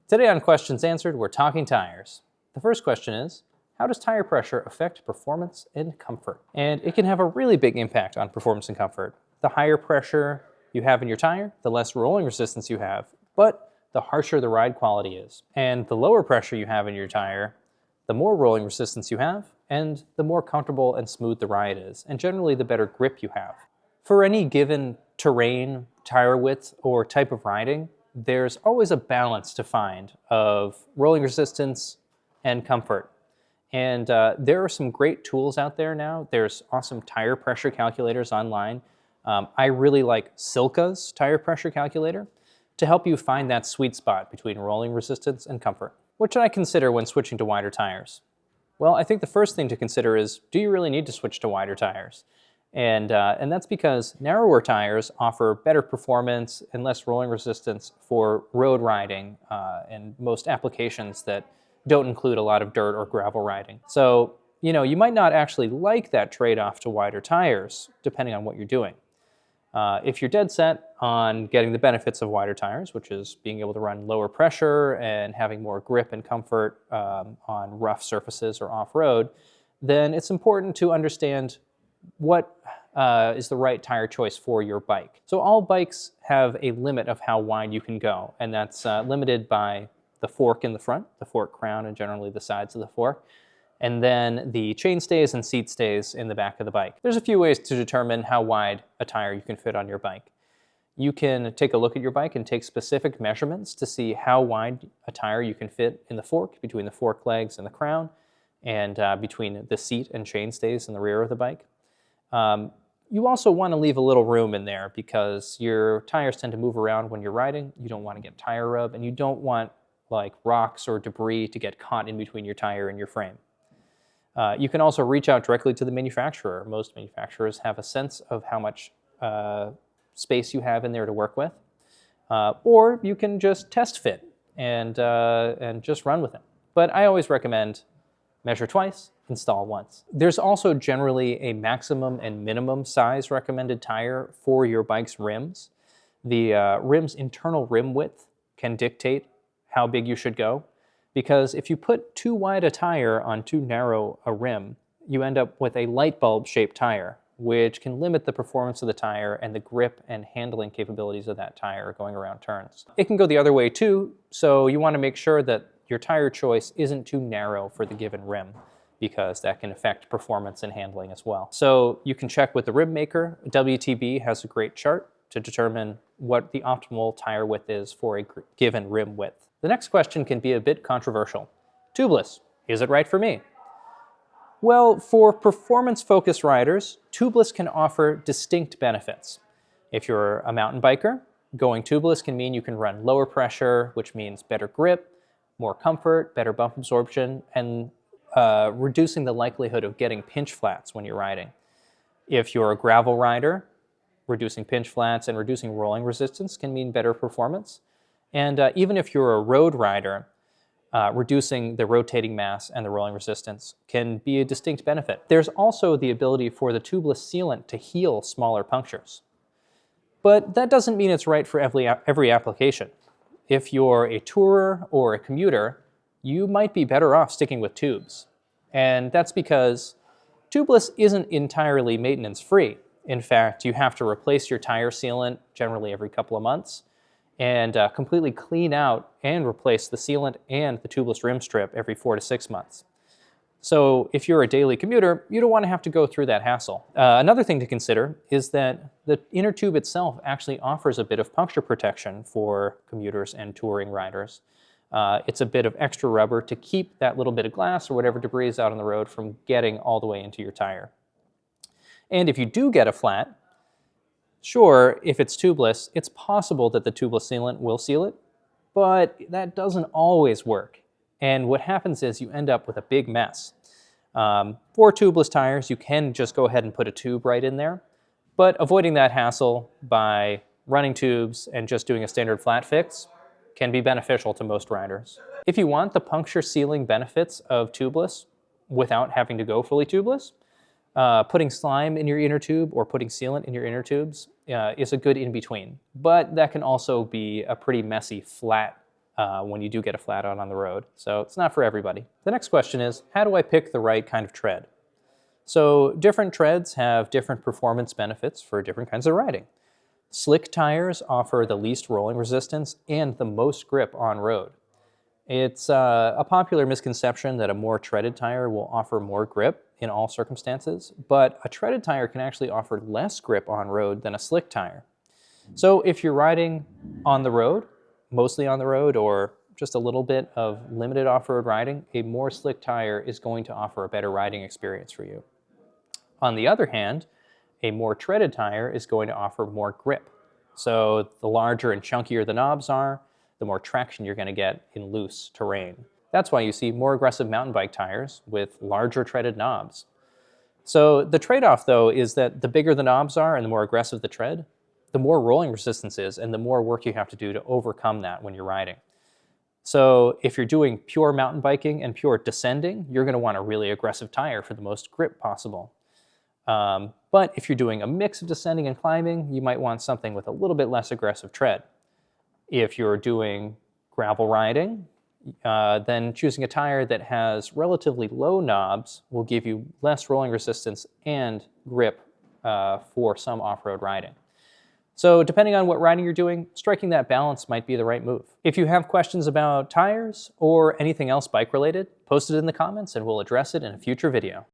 Today on Questions Answered, we're talking tires. The first question is, how does tire pressure affect performance and comfort? And it can have a really big impact on performance and comfort. The higher pressure you have in your tire, the less rolling resistance you have, but the harsher the ride quality is. And the lower pressure you have in your tire, the more rolling resistance you have, and the more comfortable and smooth the ride is, and generally the better grip you have. For any given terrain, tire width, or type of riding, there's always a balance to find of rolling resistance and comfort. And there are some great tools out there now. There's awesome tire pressure calculators online. I really like Silka's tire pressure calculator to help you find that sweet spot between rolling resistance and comfort. What should I consider when switching to wider tires? Well, I think the first thing to consider is, do you really need to switch to wider tires? And that's because narrower tires offer better performance and less rolling resistance for road riding and most applications that don't include a lot of dirt or gravel riding. So, you might not actually like that trade-off to wider tires, depending on what you're doing. If you're dead set on getting the benefits of wider tires, which is being able to run lower pressure and having more grip and comfort on rough surfaces or off-road, then it's important to understand what is the right tire choice for your bike. So all bikes have a limit of how wide you can go, and that's limited by the fork in the front, the fork crown, and generally the sides of the fork, and then the chain stays and seat stays in the back of the bike. There's a few ways to determine how wide a tire you can fit on your bike. You can take a look at your bike and take specific measurements to see how wide a tire you can fit in the fork, between the fork legs and the crown, and between the seat and chain stays in the rear of the bike. You also want to leave a little room in there because your tires tend to move around when you're riding. You don't want to get tire rub, and you don't want like rocks or debris to get caught in between your tire and your frame. You can also reach out directly to the manufacturer. Most manufacturers have a sense of how much space you have in there to work with. Or you can just test fit and just run with it. But I always recommend measure twice, install once. There's also generally a maximum and minimum size recommended tire for your bike's rims. The rim's internal rim width can dictate how big you should go, because if you put too wide a tire on too narrow a rim, you end up with a light bulb shaped tire, which can limit the performance of the tire and the grip and handling capabilities of that tire going around turns. It can go the other way too, so you want to make sure that your tire choice isn't too narrow for the given rim, because that can affect performance and handling as well. So you can check with the rim maker. WTB has a great chart to determine what the optimal tire width is for a given rim width. The next question can be a bit controversial. Tubeless, is it right for me? Well, for performance-focused riders, tubeless can offer distinct benefits. If you're a mountain biker, going tubeless can mean you can run lower pressure, which means better grip, more comfort, better bump absorption, and reducing the likelihood of getting pinch flats when you're riding. If you're a gravel rider, reducing pinch flats and reducing rolling resistance can mean better performance. And even if you're a road rider, reducing the rotating mass and the rolling resistance can be a distinct benefit. There's also the ability for the tubeless sealant to heal smaller punctures. But that doesn't mean it's right for every application. If you're a tourer or a commuter, you might be better off sticking with tubes. And that's because tubeless isn't entirely maintenance-free. In fact, you have to replace your tire sealant generally every couple of months and completely clean out and replace the sealant and the tubeless rim strip every 4 to 6 months. So if you're a daily commuter, you don't want to have to go through that hassle. Another thing to consider is that the inner tube itself actually offers a bit of puncture protection for commuters and touring riders. It's a bit of extra rubber to keep that little bit of glass or whatever debris is out on the road from getting all the way into your tire. And if you do get a flat, sure, if it's tubeless, it's possible that the tubeless sealant will seal it, but that doesn't always work. And what happens is you end up with a big mess. For tubeless tires, you can just go ahead and put a tube right in there, but avoiding that hassle by running tubes and just doing a standard flat fix can be beneficial to most riders. If you want the puncture sealing benefits of tubeless without having to go fully tubeless, putting slime in your inner tube or putting sealant in your inner tubes is a good in-between. But that can also be a pretty messy, flat when you do get a flat out on the road. So it's not for everybody. The next question is, how do I pick the right kind of tread? So different treads have different performance benefits for different kinds of riding. Slick tires offer the least rolling resistance and the most grip on road. It's a popular misconception that a more treaded tire will offer more grip in all circumstances, but a treaded tire can actually offer less grip on road than a slick tire. So if you're riding on the road, mostly on the road, or just a little bit of limited off-road riding, a more slick tire is going to offer a better riding experience for you. On the other hand, a more treaded tire is going to offer more grip. So the larger and chunkier the knobs are, the more traction you're going to get in loose terrain. That's why you see more aggressive mountain bike tires with larger treaded knobs. So the trade-off, though, is that the bigger the knobs are and the more aggressive the tread, the more rolling resistance is and the more work you have to do to overcome that when you're riding. So if you're doing pure mountain biking and pure descending, you're going to want a really aggressive tire for the most grip possible. But if you're doing a mix of descending and climbing, you might want something with a little bit less aggressive tread. If you're doing gravel riding, then choosing a tire that has relatively low knobs will give you less rolling resistance and grip for some off-road riding. So depending on what riding you're doing, striking that balance might be the right move. If you have questions about tires or anything else bike-related, post it in the comments and we'll address it in a future video.